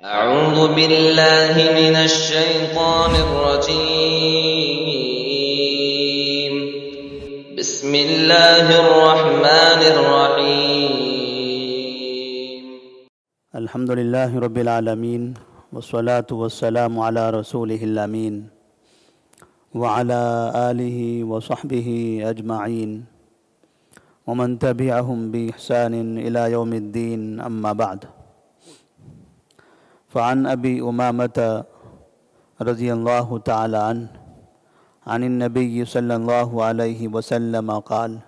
أعوذ بالله من الشيطان الرجيم. بسم الله الرحمن الرحيم. الحمد لله رب العالمين والصلاة والسلام على رسوله الأمين وعلى آله وصحبه أجمعين ومن تبعهم بإحسان إلى يوم الدين، أما بعد. فعن أبي أمامة رضي الله تعالى عنه عن النبي صلى الله عليه وسلم قال: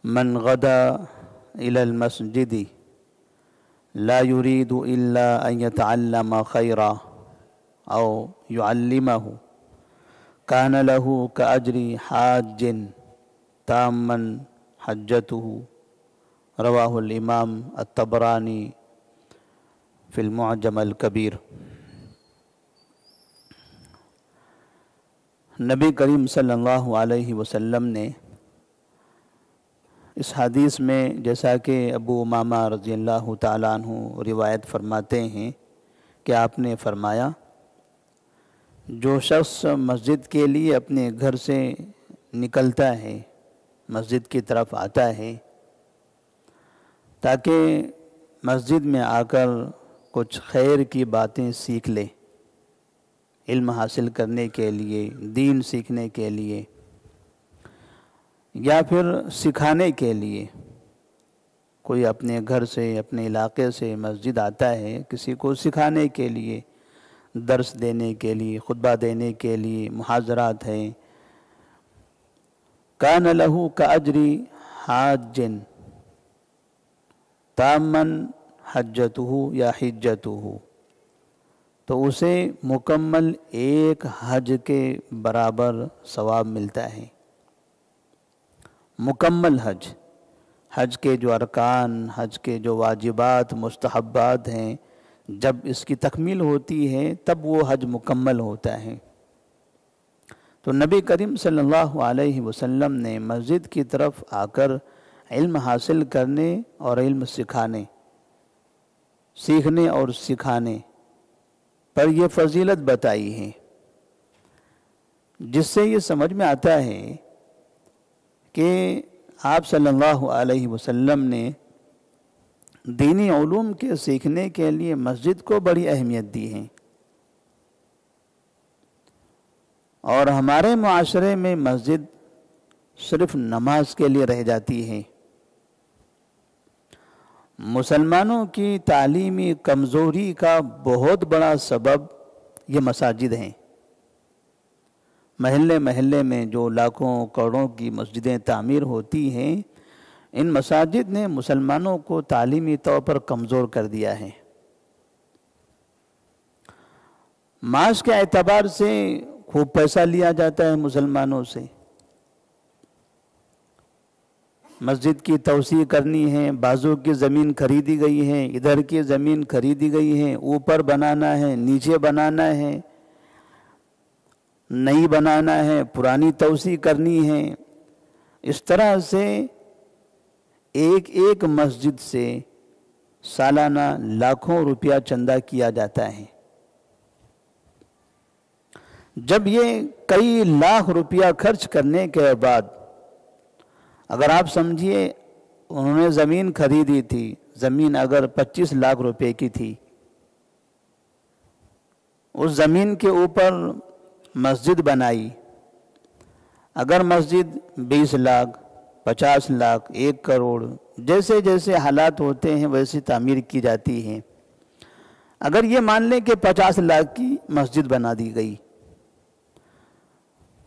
من غدا إلى المسجد لا يريد إلا أن يتعلم خيرا أو يعلمه كان له كأجر حاج تاما حجته. رواه الإمام الطبراني فی المعجم الکبیر. نبی کریم صلی اللہ علیہ وسلم نے اس حدیث میں، جیسا کہ ابو امامہ رضی اللہ تعالیٰ عنہ روایت فرماتے ہیں کہ آپ نے فرمایا، جو شخص مسجد کے لیے اپنے گھر سے نکلتا ہے، مسجد کی طرف آتا ہے تاکہ مسجد میں آ کر کچھ خیر کی باتیں سیکھ لے، علم حاصل کرنے کے لیے، دین سیکھنے کے لیے، یا پھر سکھانے کے لیے. کوئی اپنے گھر سے، اپنے علاقے سے مسجد آتا ہے کسی کو سکھانے کے لیے، درس دینے کے لیے، خطبہ دینے کے لیے، محاضرات ہیں. کان لہ کاجر حاج تامن حجتہ یا حجتہ، تو اسے مکمل ایک حج کے برابر ثواب ملتا ہے. مکمل حج کے جو ارکان، حج کے جو واجبات، مستحبات ہیں، جب اس کی تکمیل ہوتی ہے تب وہ حج مکمل ہوتا ہے. تو نبی کریم صلی اللہ علیہ وسلم نے مسجد کی طرف آ کر علم حاصل کرنے اور علم سیکھنے اور سکھانے پر یہ فضیلت بتائی ہے، جس سے یہ سمجھ میں آتا ہے کہ آپ صلی اللہ علیہ وسلم نے دینی علوم کے سیکھنے کے لیے مسجد کو بڑی اہمیت دی ہے. اور ہمارے معاشرے میں مسجد صرف نماز کے لیے رہ جاتی ہے. مسلمانوں کی تعلیمی کمزوری کا بہت بڑا سبب یہ مساجد ہیں. محلے محلے میں جو لاکھوں کروڑوں کی مسجدیں تعمیر ہوتی ہیں، ان مساجد نے مسلمانوں کو تعلیمی طور پر کمزور کر دیا ہے. معاش کے اعتبار سے خوب پیسہ لیا جاتا ہے مسلمانوں سے. مسجد کی توسیع کرنی ہے، بازو کی زمین خریدی گئی ہے، ادھر کی زمین خریدی گئی ہے، اوپر بنانا ہے، نیچے بنانا ہے، نئی بنانا ہے، پرانی توسیع کرنی ہے. اس طرح سے ایک ایک مسجد سے سالانہ لاکھوں روپیہ چندہ کیا جاتا ہے. جب یہ کئی لاکھ روپیہ خرچ کرنے کے بعد، اگر آپ سمجھیے انہوں نے زمین خریدی تھی، زمین اگر 25 لاکھ روپے کی تھی، اس زمین کے اوپر مسجد بنائی. اگر مسجد 20 لاکھ، 50 لاکھ، 1 کروڑ، جیسے جیسے حالات ہوتے ہیں ویسی تعمیر کی جاتی ہے. اگر یہ مان لیں کہ 50 لاکھ کی مسجد بنا دی گئی،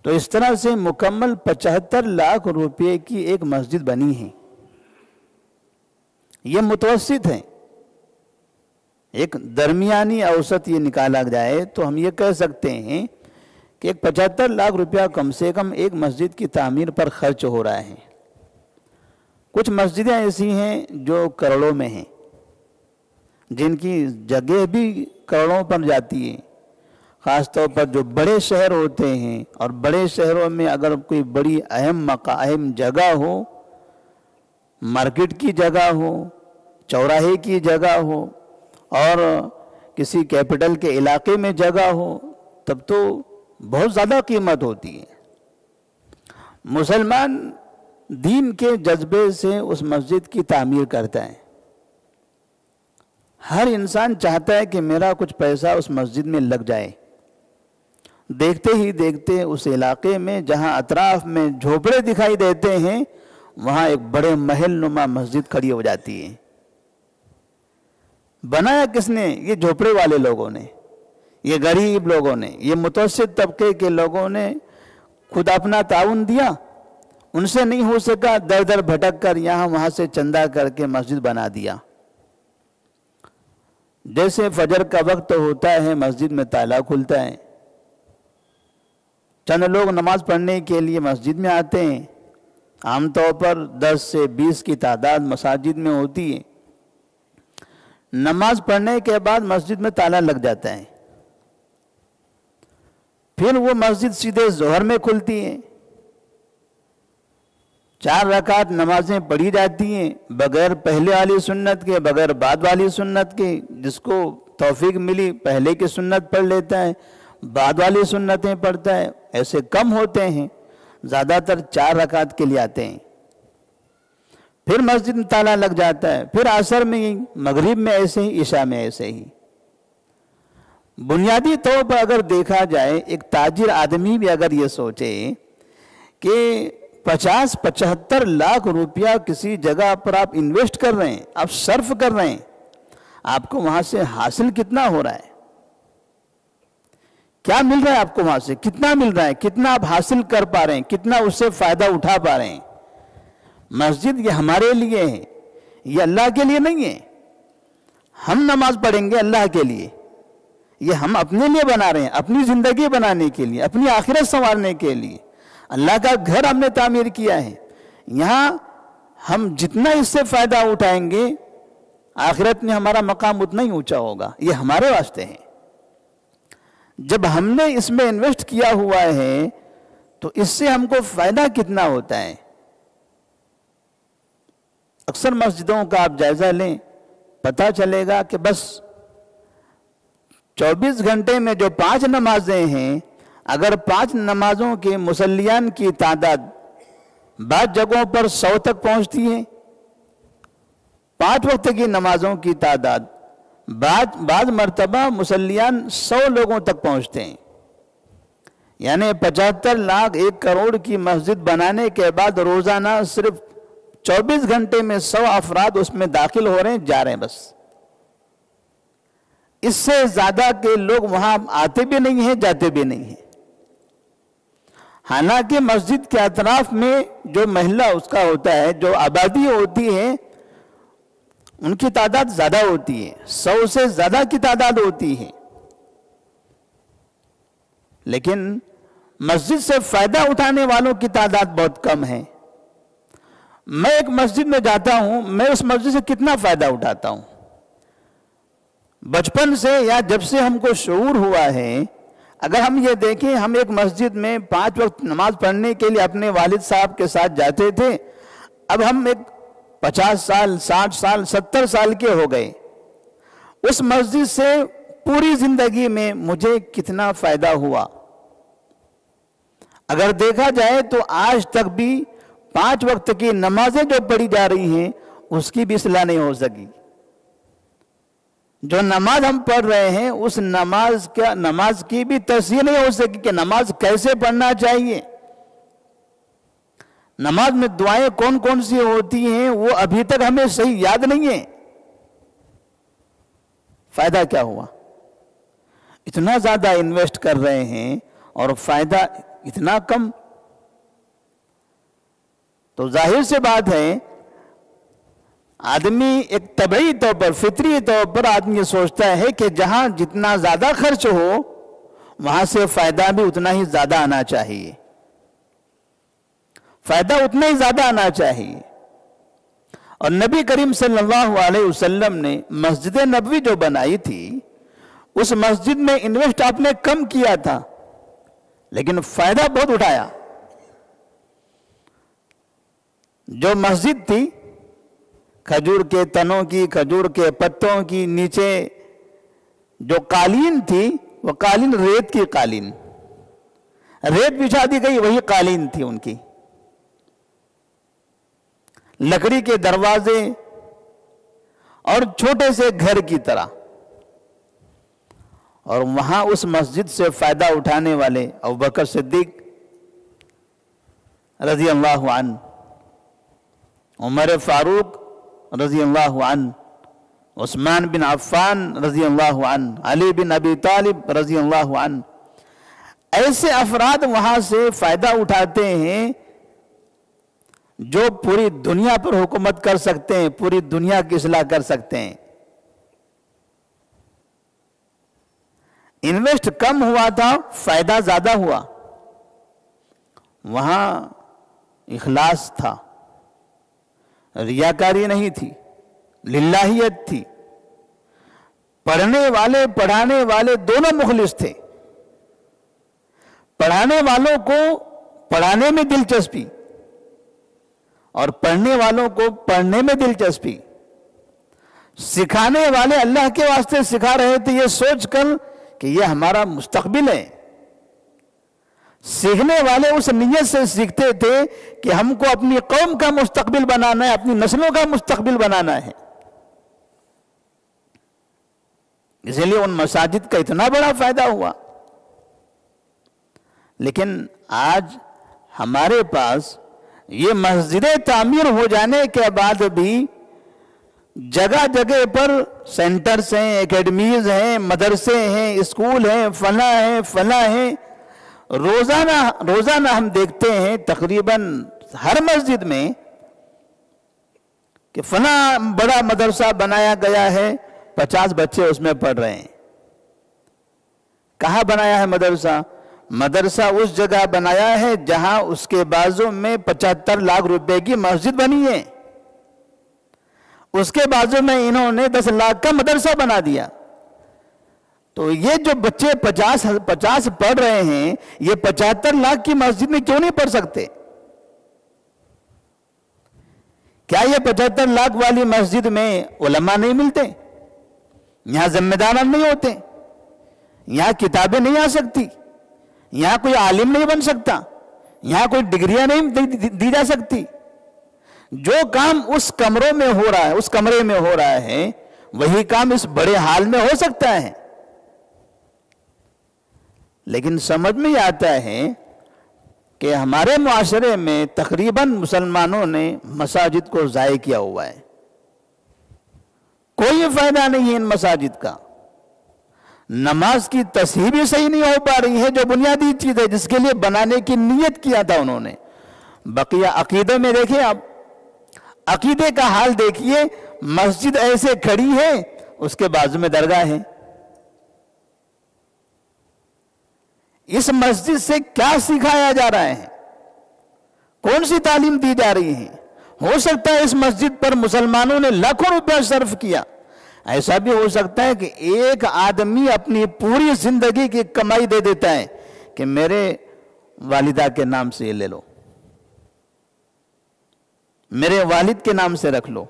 تو اس طرح سے مکمل 75 لاکھ روپے کی ایک مسجد بنی ہے. یہ متوسط ہے. ایک درمیانی اوسط یہ نکالا جائے تو ہم یہ کہہ سکتے ہیں کہ ایک 75 لاکھ روپیہ کم سے کم ایک مسجد کی تعمیر پر خرچ ہو رہا ہے. کچھ مسجدیں ایسی ہیں جو کروڑوں میں ہیں، جن کی جگہ بھی کروڑوں پر جاتی ہے. خاص طور پر جو بڑے شہر ہوتے ہیں، اور بڑے شہروں میں اگر کوئی بڑی اہم جگہ ہو، مارکیٹ کی جگہ ہو، چوراہے کی جگہ ہو، اور کسی کیپٹل کے علاقے میں جگہ ہو تب تو بہت زیادہ قیمت ہوتی ہے۔ مسلمان دین کے جذبے سے اس مسجد کی تعمیر کرتا ہے۔ ہر انسان چاہتا ہے کہ میرا کچھ پیسہ اس مسجد میں لگ جائے۔ دیکھتے ہی دیکھتے اس علاقے میں جہاں اطراف میں جھوپڑے دکھائی دیتے ہیں وہاں ایک بڑے محل نما مسجد کھڑی ہو جاتی ہے۔ بنایا کس نے؟ یہ جھوپڑے والے لوگوں نے، یہ غریب لوگوں نے، یہ متوسط طبقے کے لوگوں نے خود اپنا تعاون دیا۔ ان سے نہیں ہو سکا، در در بھٹک کر یہاں وہاں سے چندہ کر کے مسجد بنا دیا۔ جیسے فجر کا وقت ہوتا ہے مسجد میں تالا کھلتا ہے، چند لوگ نماز پڑھنے کے لیے مسجد میں آتے ہیں۔ عام طور پر 10 سے 20 کی تعداد مساجد میں ہوتی ہے۔ نماز پڑھنے کے بعد مسجد میں تالا لگ جاتا ہے، پھر وہ مسجد سیدھے ظہر میں کھلتی ہے۔ 4 رکعت نمازیں پڑھی جاتی ہیں بغیر پہلے والی سنت کے، بغیر بعد والی سنت کے۔ جس کو توفیق ملی پہلے کی سنت پڑھ لیتا ہے، بعد والی سنتیں پڑھتا ہے۔ ایسے کم ہوتے ہیں، زیادہ تر 4 رکعت کے لیے آتے ہیں۔ پھر مسجد میں تالا لگ جاتا ہے، پھر عصر میں، مغرب میں ایسے ہی، عشاء میں ایسے ہی۔ بنیادی طور پر اگر دیکھا جائے، ایک تاجر آدمی بھی اگر یہ سوچے کہ 50-75 لاکھ روپیہ کسی جگہ پر آپ انویسٹ کر رہے ہیں، آپ صرف کر رہے ہیں، آپ کو وہاں سے حاصل کتنا ہو رہا ہے؟ کیا مل رہا ہے آپ کو وہاں سے؟ کتنا مل رہا ہے؟ کتنا آپ حاصل کر پا رہے ہیں؟ کتنا اس سے فائدہ اٹھا پا رہے ہیں؟ مسجد یہ ہمارے لیے ہے، یہ اللہ کے لیے نہیں ہے۔ ہم نماز پڑھیں گے اللہ کے لیے، یہ ہم اپنے لیے بنا رہے ہیں، اپنی زندگی بنانے کے لیے، اپنی آخرت سنوارنے کے لیے۔ اللہ کا گھر ہم نے تعمیر کیا ہے، یہاں ہم جتنا اس سے فائدہ اٹھائیں گے آخرت میں ہمارا مقام اتنا ہی اونچا ہوگا۔ یہ ہمارے واسطے ہے۔ جب ہم نے اس میں انویسٹ کیا ہوا ہے تو اس سے ہم کو فائدہ کتنا ہوتا ہے؟ اکثر مسجدوں کا آپ جائزہ لیں، پتہ چلے گا کہ بس 24 گھنٹے میں جو 5 نمازیں ہیں، اگر 5 نمازوں کے مصلیان کی تعداد بعض جگہوں پر 100 تک پہنچتی ہے، 5 وقت کی نمازوں کی تعداد بعض مرتبہ مصلیان 100 لوگوں تک پہنچتے ہیں۔ یعنی 75 لاکھ 1 کروڑ کی مسجد بنانے کے بعد روزانہ صرف 24 گھنٹے میں 100 افراد اس میں داخل ہو رہے ہیں، جا رہے ہیں بس۔ اس سے زیادہ کے لوگ وہاں آتے بھی نہیں ہیں، جاتے بھی نہیں ہیں۔ حالانکہ مسجد کے اطراف میں جو محلہ اس کا ہوتا ہے، جو آبادی ہوتی ہے، ان کی تعداد زیادہ ہوتی ہے، 100 سے زیادہ کی تعداد ہوتی ہے۔ لیکن مسجد سے فائدہ اٹھانے والوں کی تعداد بہت کم ہے۔ میں ایک مسجد میں جاتا ہوں، میں اس مسجد سے کتنا فائدہ اٹھاتا ہوں؟ بچپن سے یا جب سے ہم کو شعور ہوا ہے، اگر ہم یہ دیکھیں، ہم ایک مسجد میں 5 وقت نماز پڑھنے کے لیے اپنے والد صاحب کے ساتھ جاتے تھے، اب ہم ایک 50 سال 60 سال 70 سال کے ہو گئے۔ اس مسجد سے پوری زندگی میں مجھے کتنا فائدہ ہوا؟ اگر دیکھا جائے تو آج تک بھی 5 وقت کی نمازیں جو پڑھی جا رہی ہیں اس کی بھی اصلاح نہیں ہو سکی۔ جو نماز ہم پڑھ رہے ہیں اس نماز کی بھی تصحیح نہیں ہو سکی کہ نماز کیسے پڑھنا چاہیے۔ نماز میں دعائیں کون کون سی ہوتی ہیں وہ ابھی تک ہمیں صحیح یاد نہیں ہے۔ فائدہ کیا ہوا؟ اتنا زیادہ انویسٹ کر رہے ہیں اور فائدہ اتنا کم۔ تو ظاہر سے بات ہے، آدمی ایک طبعی طور پر، فطری طور پر آدمی یہ سوچتا ہے کہ جہاں جتنا زیادہ خرچ ہو وہاں سے فائدہ بھی اتنا ہی زیادہ آنا چاہیے، فائدہ اتنا ہی زیادہ آنا چاہیے۔ اور نبی کریم صلی اللہ علیہ وسلم نے مسجد نبوی جو بنائی تھی، اس مسجد میں انویسٹ آپ نے کم کیا تھا لیکن فائدہ بہت اٹھایا۔ جو مسجد تھی کھجور کے تنوں کی، کھجور کے پتوں کی، نیچے جو قالین تھی وہ قالین ریت کی قالین، ریت بچھا دی گئی، وہی قالین تھی ان کی، لکڑی کے دروازے اور چھوٹے سے گھر کی طرح. اور وہاں اس مسجد سے فائدہ اٹھانے والے ابوبکر صدیق رضی اللہ عنہ، عمر فاروق رضی اللہ عنہ، عثمان بن عفان رضی اللہ عنہ، علی بن ابی طالب رضی اللہ عنہ، ایسے افراد وہاں سے فائدہ اٹھاتے ہیں جو پوری دنیا پر حکومت کر سکتے ہیں، پوری دنیا کی اصلاح کر سکتے ہیں. انویسٹ کم ہوا تھا، فائدہ زیادہ ہوا. وہاں اخلاص تھا، ریاکاری نہیں تھی، للہیت تھی. پڑھنے والے پڑھانے والے دونوں مخلص تھے. پڑھانے والوں کو پڑھانے میں دلچسپی اور پڑھنے والوں کو پڑھنے میں دلچسپی. سکھانے والے اللہ کے واسطے سکھا رہے تھے یہ سوچ کر کہ یہ ہمارا مستقبل ہے. سیکھنے والے اس نیت سے سیکھتے تھے کہ ہم کو اپنی قوم کا مستقبل بنانا ہے، اپنی نسلوں کا مستقبل بنانا ہے. اس لیے ان مساجد کا اتنا بڑا فائدہ ہوا. لیکن آج ہمارے پاس یہ مسجدیں تعمیر ہو جانے کے بعد بھی جگہ جگہ پر سینٹرز ہیں، اکیڈمیز ہیں، مدرسے ہیں، اسکول ہیں، فلاں ہیں. روزانہ ہم دیکھتے ہیں تقریباً ہر مسجد میں کہ فلاں بڑا مدرسہ بنایا گیا ہے، 50 بچے اس میں پڑھ رہے ہیں. کہاں بنایا ہے مدرسہ؟ مدرسہ اس جگہ بنایا ہے جہاں اس کے بازو میں 75 لاکھ روپے کی مسجد بنی ہے. اس کے بازو میں انہوں نے 10 لاکھ کا مدرسہ بنا دیا. تو یہ جو بچے 50 پڑھ رہے ہیں یہ 75 لاکھ کی مسجد میں کیوں نہیں پڑھ سکتے؟ کیا یہ 75 لاکھ والی مسجد میں علماء نہیں ملتے؟ یہاں ذمہ داران نہیں ہوتے؟ یہاں کتابیں نہیں آ سکتی؟ یہاں کوئی عالم نہیں بن سکتا؟ یہاں کوئی ڈگریاں نہیں دی جا سکتی؟ جو کام اس کمروں میں ہو رہا ہے، اس کمرے میں ہو رہا ہے، وہی کام اس بڑے ہال میں ہو سکتا ہے. لیکن سمجھ میں آتا ہے کہ ہمارے معاشرے میں تقریباً مسلمانوں نے مساجد کو ضائع کیا ہوا ہے. کوئی فائدہ نہیں ہے ان مساجد کا. نماز کی تصحیح بھی صحیح نہیں ہو پا رہی ہے جو بنیادی چیز ہے جس کے لیے بنانے کی نیت کیا تھا انہوں نے. بقیہ عقیدے میں دیکھیں آپ، عقیدے کا حال دیکھیے. مسجد ایسے کھڑی ہے، اس کے بازو میں درگاہ ہے. اس مسجد سے کیا سکھایا جا رہا ہے؟ کون سی تعلیم دی جا رہی ہے؟ ہو سکتا ہے اس مسجد پر مسلمانوں نے لاکھوں روپیہ صرف کیا. ایسا بھی ہو سکتا ہے کہ ایک آدمی اپنی پوری زندگی کی کمائی دے دیتا ہے کہ میرے والدہ کے نام سے یہ لے لو، میرے والد کے نام سے رکھ لو،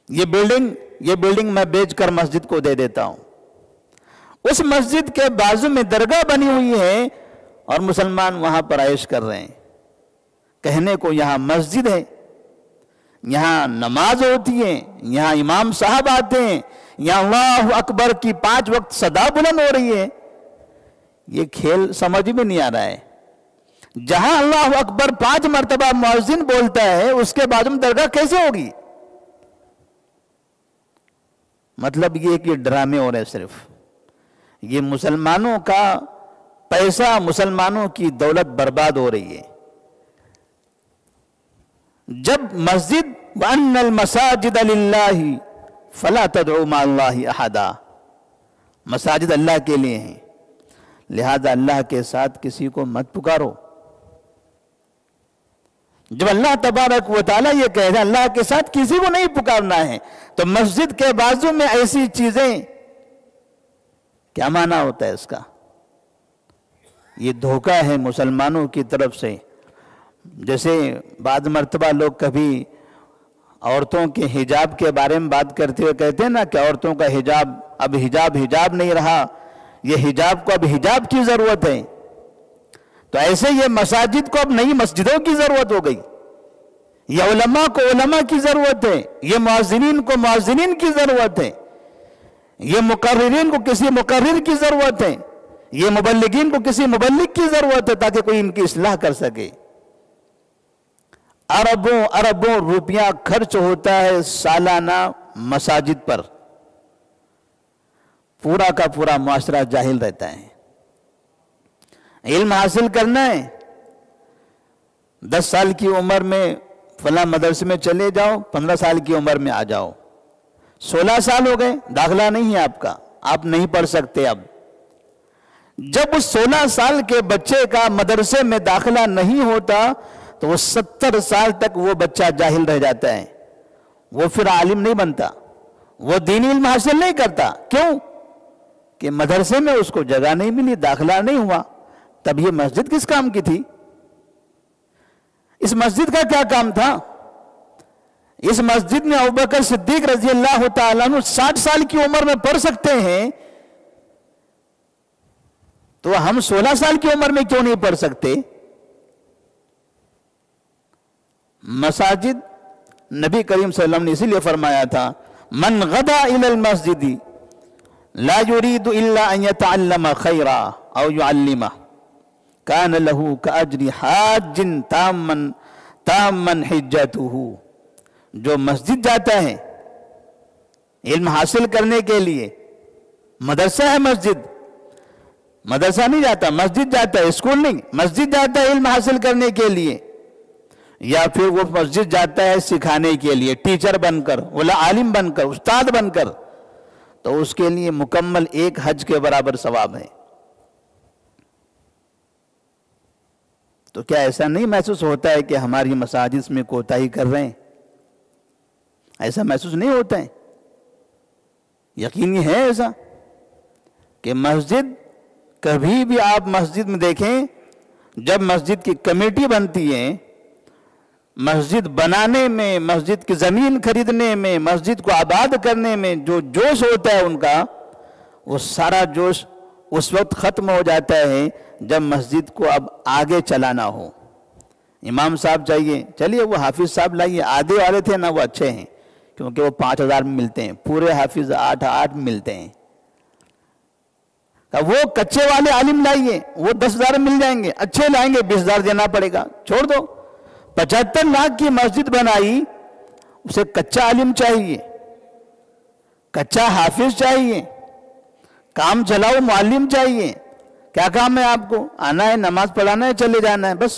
یہ بلڈنگ میں بیچ کر مسجد کو دے دیتا ہوں. اس مسجد کے بازو میں درگاہ بنی ہوئی ہے اور مسلمان وہاں پر عیش کر رہے ہیں. کہنے کو یہاں مسجد ہے، یہاں نماز ہوتی ہے، یہاں امام صاحب آتے ہیں، یہاں اللہ اکبر کی 5 وقت صدا بلند ہو رہی ہے. یہ کھیل سمجھ میں نہیں آ رہا ہے. جہاں اللہ اکبر 5 مرتبہ مؤذن بولتا ہے اس کے بعد میں درگاہ کیسے ہوگی؟ مطلب یہ کہ ڈرامے ہو رہے. صرف یہ مسلمانوں کا پیسہ، مسلمانوں کی دولت برباد ہو رہی ہے. جب مسجد وَأَنَّ الْمَسَاجِدَ لِلَّهِ فَلَا تَدْعُوا مَعَ اللَّهِ أَحَدًا، مساجد اللہ کے لیے ہیں، لہذا اللہ کے ساتھ کسی کو مت پکارو. جب اللہ تبارک و تعالیٰ یہ کہہ رہا ہے اللہ کے ساتھ کسی کو نہیں پکارنا ہے، تو مسجد کے بازو میں ایسی چیزیں، کیا معنی ہوتا ہے اس کا؟ یہ دھوکہ ہے مسلمانوں کی طرف سے. جیسے بعض مرتبہ لوگ کبھی عورتوں کے حجاب کے بارے میں بات کرتے ہوئے کہتے ہیں نا کہ عورتوں کا حجاب اب حجاب نہیں رہا، یہ حجاب کو اب حجاب کی ضرورت ہے، تو ایسے یہ مساجد کو اب نئی مسجدوں کی ضرورت ہو گئی، یہ علماء کو علماء کی ضرورت ہے، یہ مؤذنین کو مؤذنین کی ضرورت ہے، یہ مقررین کو کسی مقرر کی ضرورت ہے، یہ مبلغین کو کسی مبلغ کی ضرورت ہے تاکہ کوئی ان کی اصلاح کر سکے۔ اربوں اربوں روپیہ خرچ ہوتا ہے سالانہ مساجد پر، پورا کا پورا معاشرہ جاہل رہتا ہے۔ علم حاصل کرنا ہے، 10 سال کی عمر میں فلاں مدرسے میں چلے جاؤ، 15 سال کی عمر میں آ جاؤ، 16 سال ہو گئے، داخلہ نہیں ہے آپ کا، آپ نہیں پڑھ سکتے۔ اب جب اس 16 سال کے بچے کا مدرسے میں داخلہ نہیں ہوتا تو وہ 70 سال تک وہ بچہ جاہل رہ جاتا ہے، وہ پھر عالم نہیں بنتا، وہ دینی علم حاصل نہیں کرتا۔ کیوں؟ کہ مدرسے میں اس کو جگہ نہیں ملی، داخلہ نہیں ہوا۔ تب یہ مسجد کس کام کی تھی؟ اس مسجد کا کیا کام تھا؟ اس مسجد میں ابوبکر صدیق رضی اللہ تعالیٰ عنہ 60 سال کی عمر میں پڑھ سکتے ہیں، تو ہم 16 سال کی عمر میں کیوں نہیں پڑھ سکتے؟ مساجد نبی کریم صلی اللہ علیہ وسلم نے اسی لیے فرمایا تھا من غدا الى المسجد لا يريد الا ان يتعلم خيرا او يعلمه كان له كاجر حاج تاما حجته۔ جو مسجد جاتا ہے علم حاصل کرنے کے لیے، مدرسہ ہے مسجد، مدرسہ نہیں جاتا، مسجد جاتا ہے، اسکول نہیں، مسجد جاتا ہے علم حاصل کرنے کے لیے، یا پھر وہ مسجد جاتا ہے سکھانے کے لیے، ٹیچر بن کر، عالم بن کر، استاد بن کر، تو اس کے لیے مکمل ایک حج کے برابر ثواب ہے۔ تو کیا ایسا نہیں محسوس ہوتا ہے کہ ہماری مساجد میں کوتاہی کر رہے ہیں؟ ایسا محسوس نہیں ہوتا ہے؟ یقینی ہے ایسا کہ مسجد، کبھی بھی آپ مسجد میں دیکھیں، جب مسجد کی کمیٹی بنتی ہے، مسجد بنانے میں، مسجد کی زمین خریدنے میں، مسجد کو آباد کرنے میں جو جوش ہوتا ہے ان کا، وہ سارا جوش اس وقت ختم ہو جاتا ہے جب مسجد کو اب آگے چلانا ہو۔ امام صاحب چاہیے، چلیے وہ حافظ صاحب لائیے، آدھے والے تھے نا وہ اچھے ہیں کیونکہ وہ 5000 میں ملتے ہیں، پورے حافظ 8 ملتے ہیں۔ وہ کچے والے عالم لائیے، وہ 10,000 مل جائیں گے، اچھے لائیں گے 20,000 دینا پڑے گا، چھوڑ دو۔ 75 لاکھ کی مسجد بنائی، اسے کچا عالم چاہیے، کچا حافظ چاہیے، کام چلاؤ معلم چاہیے۔ کیا کام ہے آپ کو؟ آنا ہے، نماز پڑھانا ہے، چلے جانا ہے، بس،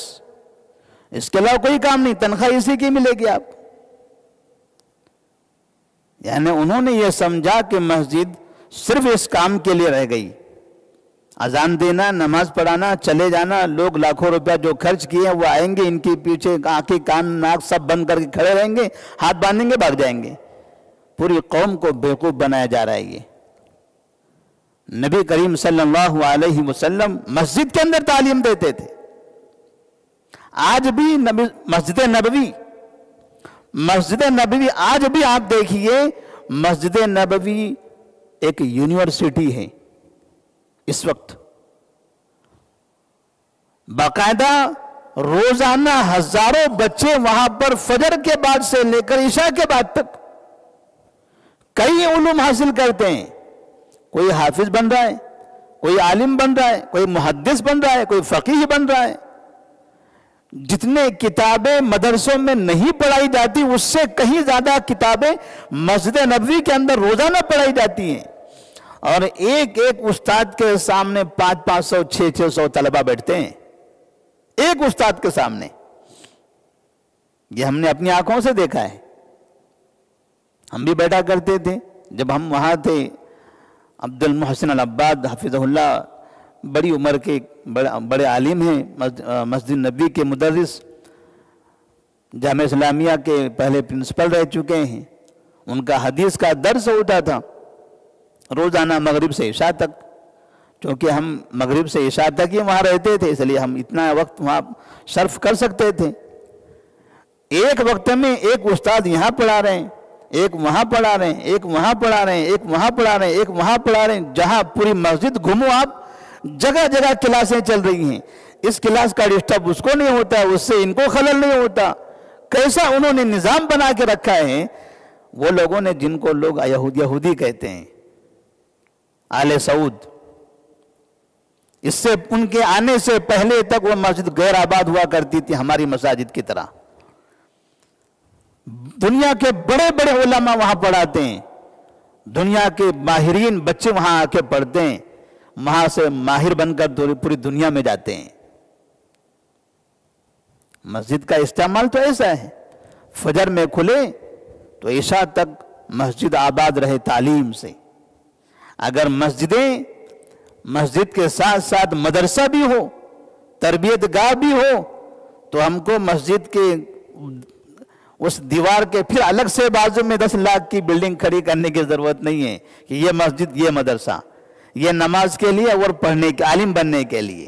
اس کے علاوہ کوئی کام نہیں، تنخواہ اسی کی ملے گی آپ۔ یعنی انہوں نے یہ سمجھا کہ مسجد صرف اس کام کے لیے رہ گئی، اذان دینا، نماز پڑھانا، چلے جانا، لوگ لاکھوں روپیہ جو خرچ کیے وہ آئیں گے، ان کے پیچھے آنکھیں کان ناک سب بند کر کے کھڑے رہیں گے، ہاتھ باندھیں گے، بھاگ جائیں گے۔ پوری قوم کو بیوقوف بنایا جا رہا ہے یہ۔ نبی کریم صلی اللہ علیہ وسلم مسجد کے اندر تعلیم دیتے تھے۔ آج بھی مسجد نبوی آج بھی آپ دیکھیے، مسجد نبوی ایک یونیورسٹی ہے اس وقت۔ باقاعدہ روزانہ ہزاروں بچے وہاں پر فجر کے بعد سے لے کر عشاء کے بعد تک کئی علوم حاصل کرتے ہیں۔ کوئی حافظ بن رہا ہے، کوئی عالم بن رہا ہے، کوئی محدث بن رہا ہے، کوئی فقیہ بن رہا ہے۔ جتنے کتابیں مدرسوں میں نہیں پڑھائی جاتی اس سے کہیں زیادہ کتابیں مسجد نبوی کے اندر روزانہ پڑھائی جاتی ہیں، اور ایک ایک استاد کے سامنے 500 600 طلبہ بیٹھتے ہیں، ایک استاد کے سامنے۔ یہ ہم نے اپنی آنکھوں سے دیکھا ہے، ہم بھی بیٹھا کرتے تھے جب ہم وہاں تھے۔ عبد المحسن العباد حفظہ اللہ بڑی عمر کے بڑے عالم ہیں، مسجد نبوی کے مدرس، جامعہ اسلامیہ کے پہلے پرنسپل رہ چکے ہیں۔ ان کا حدیث کا درس ہوتا تھا روزانہ مغرب سے عشاء تک، چونکہ ہم مغرب سے عشاء تک ہی وہاں رہتے تھے، اس لیے ہم اتنا وقت وہاں صرف کر سکتے تھے۔ ایک وقت میں ایک استاد یہاں پڑھا رہے ہیں، ایک وہاں پڑھا رہے ہیں، ایک وہاں پڑھا رہے ہیں، ایک وہاں پڑھا رہے ہیں، ایک وہاں پڑھا رہے ہیں، جہاں پوری مسجد گھومو آپ جگہ جگہ کلاسیں چل رہی ہیں، اس کلاس کا ڈسٹرب اس کو نہیں ہوتا، اس سے ان کو خلل نہیں ہوتا۔ کیسا انہوں نے نظام بنا کے رکھا ہے وہ لوگوں نے، جن کو لوگ یہودی کہتے ہیں، آل سعود۔ اس سے ان کے آنے سے پہلے تک وہ مسجد غیر آباد ہوا کرتی تھی ہماری مساجد کی طرح۔ دنیا کے بڑے بڑے علماء وہاں پڑھاتے ہیں، دنیا کے ماہرین بچے وہاں آ کے پڑھتے ہیں، وہاں سے ماہر بن کر پوری دنیا میں جاتے ہیں۔ مسجد کا استعمال تو ایسا ہے، فجر میں کھلے تو عشاء تک مسجد آباد رہے تعلیم سے۔ اگر مسجد کے ساتھ ساتھ مدرسہ بھی ہو، تربیت گاہ بھی ہو، تو ہم کو مسجد کے اس دیوار کے پھر الگ سے بازو میں 10 لاکھ کی بلڈنگ کھڑی کرنے کی ضرورت نہیں ہے کہ یہ مسجد، یہ مدرسہ، یہ نماز کے لیے اور پڑھنے کے، عالم بننے کے لیے۔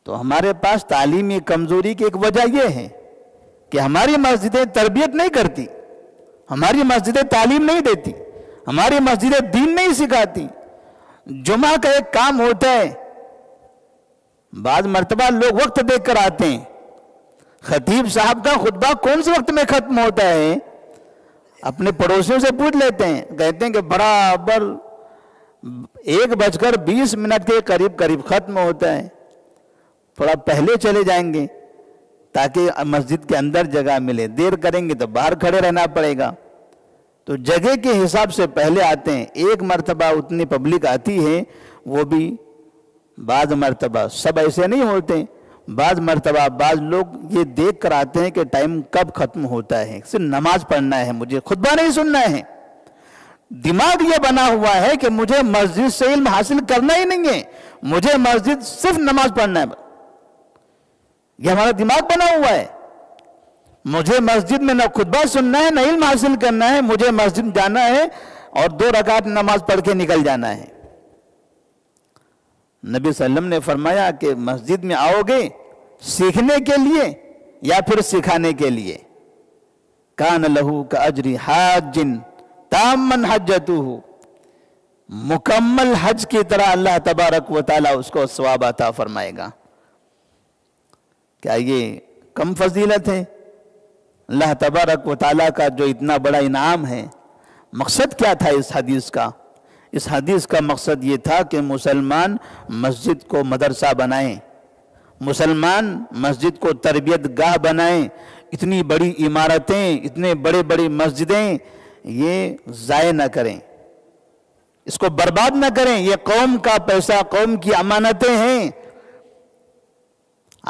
تو ہمارے پاس تعلیمی کمزوری کی ایک وجہ یہ ہے کہ ہماری مسجدیں تربیت نہیں کرتی، ہماری مسجدیں تعلیم نہیں دیتی، ہماری مسجدیں دین نہیں سکھاتی۔ جمعہ کا ایک کام ہوتا ہے، بعض مرتبہ لوگ وقت دیکھ کر آتے ہیں، خطیب صاحب کا خطبہ کون سے وقت میں ختم ہوتا ہے، اپنے پڑوسیوں سے پوچھ لیتے ہیں، کہتے ہیں کہ برابر 1:20 کے قریب ختم ہوتا ہے، تھوڑا پہلے چلے جائیں گے تاکہ مسجد کے اندر جگہ ملے، دیر کریں گے تو باہر کھڑے رہنا پڑے گا۔ تو جگہ کے حساب سے پہلے آتے ہیں۔ ایک مرتبہ اتنی پبلک آتی ہے، وہ بھی بعض مرتبہ، سب ایسے نہیں ہوتے، بعض مرتبہ بعض لوگ یہ دیکھ کر آتے ہیں کہ ٹائم کب ختم ہوتا ہے، صرف نماز پڑھنا ہے، مجھے خطبہ نہیں سننا ہے۔ دماغ یہ بنا ہوا ہے کہ مجھے مسجد سے علم حاصل کرنا ہی نہیں ہے، مجھے مسجد صرف نماز پڑھنا ہے۔ یہ ہمارا دماغ بنا ہوا ہے، مجھے مسجد میں نہ خطبہ سننا ہے، نہ علم حاصل کرنا ہے، مجھے مسجد جانا ہے اور 2 رکعت نماز پڑھ کے نکل جانا ہے۔ نبی صلی اللہ علیہ وسلم نے فرمایا کہ مسجد میں آؤ گے سیکھنے کے لیے یا پھر سکھانے کے لیے، کان لہو کاجر حاج تامن حجتہ، مکمل حج کی طرح اللہ تبارک و تعالیٰ اس کو ثواب عطا فرمائے گا۔ کیا یہ کم فضیلت ہے؟ اللہ تبارک و تعالیٰ کا جو اتنا بڑا انعام ہے۔ مقصد کیا تھا اس حدیث کا؟ اس حدیث کا مقصد یہ تھا کہ مسلمان مسجد کو مدرسہ بنائیں، مسلمان مسجد کو تربیت گاہ بنائیں۔ اتنی بڑی عمارتیں، اتنے بڑے بڑی مسجدیں یہ ضائع نہ کریں، اس کو برباد نہ کریں۔ یہ قوم کا پیسہ، قوم کی امانتیں ہیں۔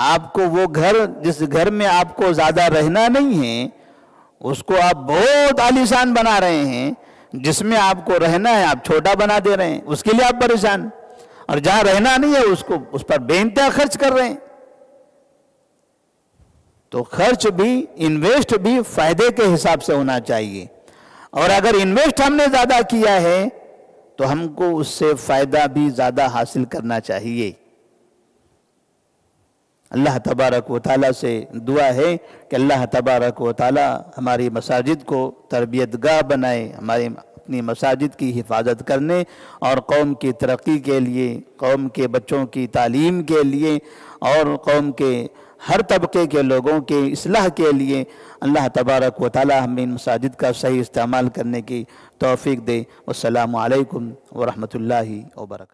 آپ کو وہ گھر، جس گھر میں آپ کو زیادہ رہنا نہیں ہے، اس کو آپ بہت عالیشان بنا رہے ہیں، جس میں آپ کو رہنا ہے آپ چھوٹا بنا دے رہے ہیں، اس کے لیے آپ پریشان، اور جہاں رہنا نہیں ہے اس پر بے انتہا خرچ کر رہے ہیں۔ تو خرچ بھی، انویسٹ بھی فائدے کے حساب سے ہونا چاہیے، اور اگر انویسٹ ہم نے زیادہ کیا ہے تو ہم کو اس سے فائدہ بھی زیادہ حاصل کرنا چاہیے۔ اللہ تبارک و تعالیٰ سے دعا ہے کہ اللہ تبارک و تعالیٰ ہماری مساجد کو تربیت گاہ بنائے، ہماری اپنی مساجد کی حفاظت کرنے اور قوم کی ترقی کے لیے، قوم کے بچوں کی تعلیم کے لیے اور قوم کے ہر طبقے کے لوگوں کے اصلاح کے لیے اللہ تبارک و تعالیٰ ہمیں ان مساجد کا صحیح استعمال کرنے کی توفیق دے۔ والسلام علیکم ورحمۃ اللہ وبرکاتہ۔